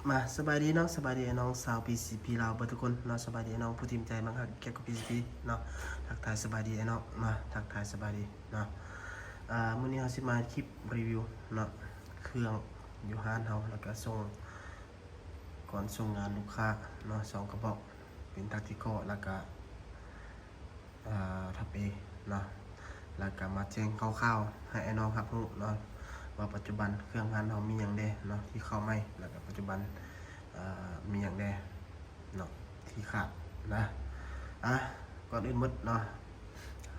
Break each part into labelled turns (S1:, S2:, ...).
S1: มาสบายดีเนาะสบายดีน้องสาว PCP เราเบอร์ทุกคนเนาะสบายดีน้องผู้ทีมใจบางครับเกี่ยวกับ PCP เนาะทักทายสบายดีเนาะมาทักทายสบายดีเนาะมื้อนี้เราสิมาคลิปรีวิวเนาะเครื่องอยู่ห้านเฮาแล้วก็ส่งก่อนส่งงานลูกค้าเนาะ2กระบอกเป็นทักติคอแล้วก็ทับเอเนาะแล้วก็มาแจ้งคร่าวๆให้ไอ้น้องครับรู้เนาะว่าปัจจุบันเครื่องงานเรามีอย่างใดเนาะที่เข้าใหม่แล้วก็ปัจจุบันมีอย่างใดเนาะที่ขาดนะก่อนอื่นหมดเนาะ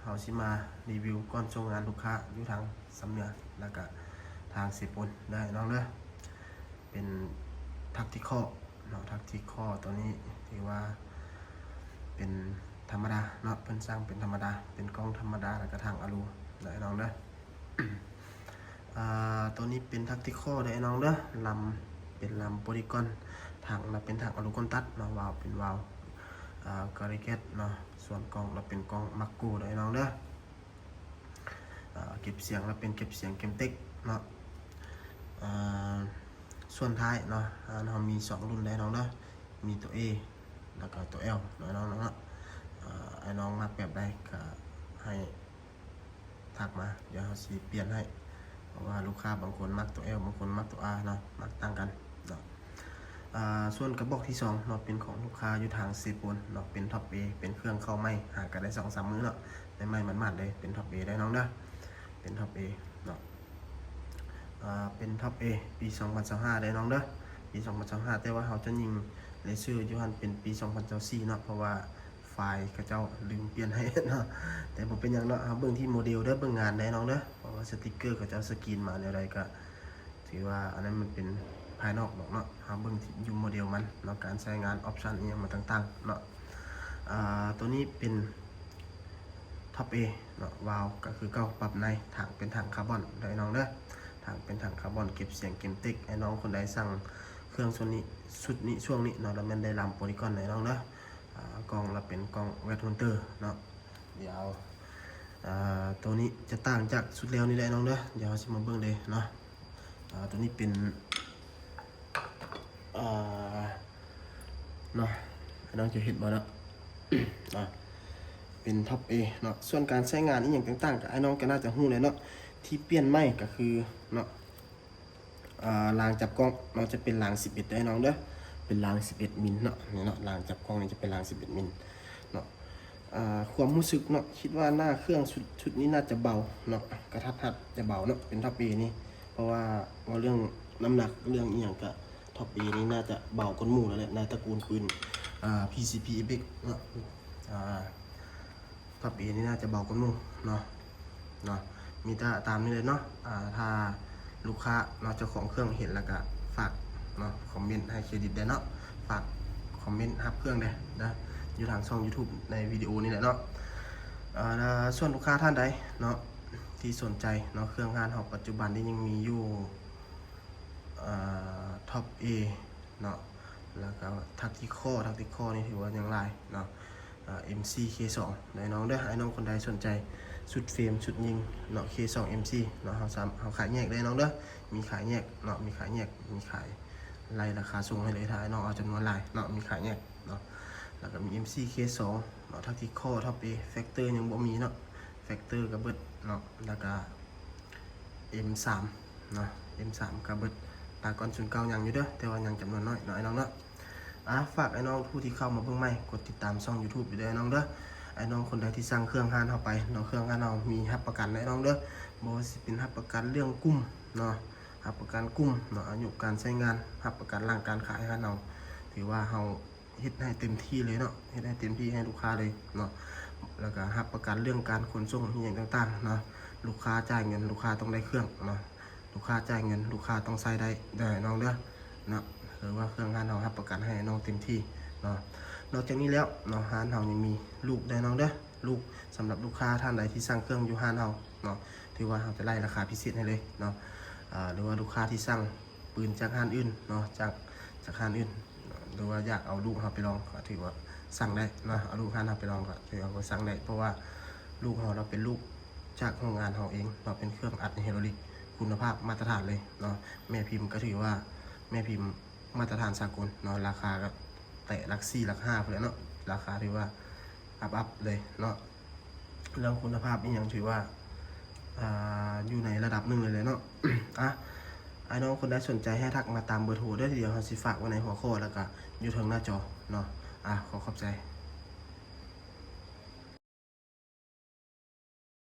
S1: เราสิมารีวิวก่อนส่งงานลูกค้าอยู่ทางสำเนียงแล้วก็ทางเสพนได้น้องเด้อเป็นทักติคอเนาะทักติคอตัวนี้ถือว่าเป็นธรรมดาเนาะเพิ่นสร้างเป็นธรรมดาเป็นกล้องธรรมดาแล้วก็ทางอลูได้น้องเด้อ ตัวนี้เป็นทักติคอได้น้องเด้อลำเป็นลำโพลีกอนถังเราเป็นถังอลูคอนตัดเนาะวาล์วเป็นวาล์วกอริเกตเนาะส่วนกล้องเราเป็นกล้องมักกูได้น้องเด้อเก็บเสียงเราเป็นเก็บเสียงเกมเต็กเนาะส่วนท้ายเนาะเรามี2รุ่นได้น้องเด้อมีตัว A แล้วก็ตัว L เนาะน้องเนาะไอ้น้องมักแบบใดก็ให้ทักมาเดี๋ยวเราสิเปลี่ยนให้เพราะว่าลูกค้าบางคนมักตัว L บางคนมักตัว R เนาะมักต่างกันเนาะส่วนกระบอกที่2เนาะเป็นของลูกค้าอยู่ทางเซโปนเนาะเป็นท็อป A เป็นเครื่องเข้าไม้หากันได้ 2-3 มื้อเนาะได้ไม้มันๆเลยเป็นท็อป A ได้น้องเด้อเป็นท็อป A เนาะเป็นท็อป A ปี2025ได้น้องเด้อปี2025แต่ว่าเขาจะยิงเลเซอร์อยู่หันเป็นปี2024เนาะเพราะว่าไฟล์เขาเจ้าลืมเปลี่ยนให้เนาะแต่ผมเป็นอย่างเนาะเบิ่งที่โมเดลเด้อเบิ่งงานได้น้องเด้อเพราะว่าสติกเกอร์เขาเจ้าสกรีนมาแนวใดก็ถือว่าอันนั้นมันเป็นภายนอกเนาะเบิ่งที่อยู่โมเดลมันเนาะการใช้งานออปชันอีหยังมาต่างๆเนาะตัวนี้เป็นท็อป A เนาะวาล์วก็คือเก้าปรับในถังเป็นถังคาร์บอนได้น้องเด้อถังเป็นถังคาร์บอนเก็บเสียงเก็บติ๊กไอ้น้องคนใดสั่งเครื่องชุดนี้ช่วงนี้เนาะแล้วมันได้ลำโพลีกอนได้น้องเด้อกล้องเราเป็นกล้องเวทมอนเตอร์เนาะเดี๋ยวตัวนี้จะต่างจากชุดแล้วนี่แหละน้องเด้อเดี๋ยวเราจะมาเบิ่งเลยเนาะตัวนี้เป็นเนาะน้องจะเห็นบ่เนาะ เป็นท็อป A เนาะส่วนการใช้งานนี่อย่างต่างๆกับไอ้น้องก็น่าจะรู้เลยเนาะที่เปลี่ยนใหม่ก็คือเนาะรางจับกล้องเราจะเป็นราง11ได้น้องเด้อเป็นราง11มิลเนาะนี่เนาะรางจับกล้องนี่จะเป็นราง11มิลเนาะความรู้สึกเนาะคิดว่าหน้าเครื่องชุดนี้น่าจะเบาเนาะกระทัดรัดจะเบาเนาะเป็นท็อป A นี่เพราะว่าเรื่องน้ำหนักเรื่องอีหยังก็ท็อป A นี่น่าจะเบากว่าหมู่แล้วแหละในตระกูลปืนPCP Epic เนาะท็อป A นี่น่าจะเบากว่าหมู่เนาะมีตามนี้เลยเนาะถ้าลูกค้าเนาะเจ้าของเครื่องเห็นแล้วก็ฝากเนาะคอมเมนต์ให้เครดิตได้เนาะฝากคอมเมนต์ฮับเครื่องได้นะอยู่ทางช่อง YouTube ในวิดีโอนี่แหละเนาะส่วนลูกค้าท่านใดเนาะที่สนใจเนาะเครื่องงานของปัจจุบันนี้ยังมีอยู่ท็อป A เนาะแล้วก็ทักติคอนี่ถือว่ายังไรเนาะMC K2 ได้น้องเด้อไอ้น้องคนใดสนใจชุดเฟรมชุดยิงเนาะ K2 MC เนาะเขาขายแยกได้น้องเด้อมีขายแยกเนาะมีขายแยกมีขายไล่ราคาส่งให้เลยถ้าไอ้น้องเอาจำนวนลายเนาะมีขายแยกเนาะแล้วก็มี MC K2 เนาะทักติคอท็อป A แฟกเตอร์ยังบ่มีเนาะแฟกเตอร์กับเบิดเนาะแล้วก็ M3 เนาะ M3 กับเบิดตากอน09ยังอยู่เด้อแต่ว่ายังจำนวนน้อยเนาะไอ้น้องเนาะฝากไอ้น้องผู้ที่เข้ามาเบิ่งใหม่กดติดตามช่อง YouTube อยู่เด้อน้องเด้อไอ้น้องคนใดที่สั่งเครื่องห้านเข้าไปเนาะเครื่องห้านเรามีรับประกันไอ้น้องเด้อบ่ว่าสิเป็นรับประกันเรื่องกุ้มเนาะรับประกันกุ้มเนาะอายุการใช้งานรับประกันร่างการขายห้านเราถือว่าเฮาเฮ็ดให้เต็มที่เลยเนาะเฮ็ดให้เต็มที่ให้ลูกค้าเลยเนาะแล้วก็รับประกันเรื่องการขนส่งอย่างต่างๆเนาะลูกค้าจ่ายเงินลูกค้าต้องได้เครื่องเนาะลูกค้าจ่ายเงินลูกค้าต้องใช้ได้น้องเด้อเนาะหรือว่าเครื่องงานเรารับประกันให้น้องเต็มที่เนาะนอกจากนี้แล้วเนาะห้านเรายังมีลูกได้น้องเด้อลูกสำหรับลูกค้าท่านใดที่สั่งเครื่องอยู่ห้านเราเนาะถือว่าเราจะไล่ราคาพิเศษให้เลยเนาะหรือว่าลูกค้าที่สั่งปืนจากห้านอื่นเนาะจากห้านอื่นหรือว่าอยากเอาลูกเราไปลองก็ถือว่าสั่งได้เนาะเอาลูกห้านเราไปลองก็ถือว่าสั่งได้เพราะว่าลูกเราเป็นลูกจากโรงงานเราเองเราเป็นเครื่องอัดไฮดรอลิกคุณภาพมาตรฐานเลยเนาะแม่พิมพ์ก็ถือว่าแม่พิมพ์ มาตรฐานสากลเนาะราคาก็แตะหลัก4หลัก5ไปแล้วเนาะราคาถือว่าอัพเลยเนาะเรื่องคุณภาพนี่ยังถือว่าอยู่ในระดับหนึ่งเลยเนาะ อ่ะไอ้น้องคนใดสนใจให้ทักมาตามเบอร์โทรได้ทีเดียวเราสิฝากไว้ในหัวข้อแล้วก็อยู่ทางหน้าจอเนาะขอขอบใจ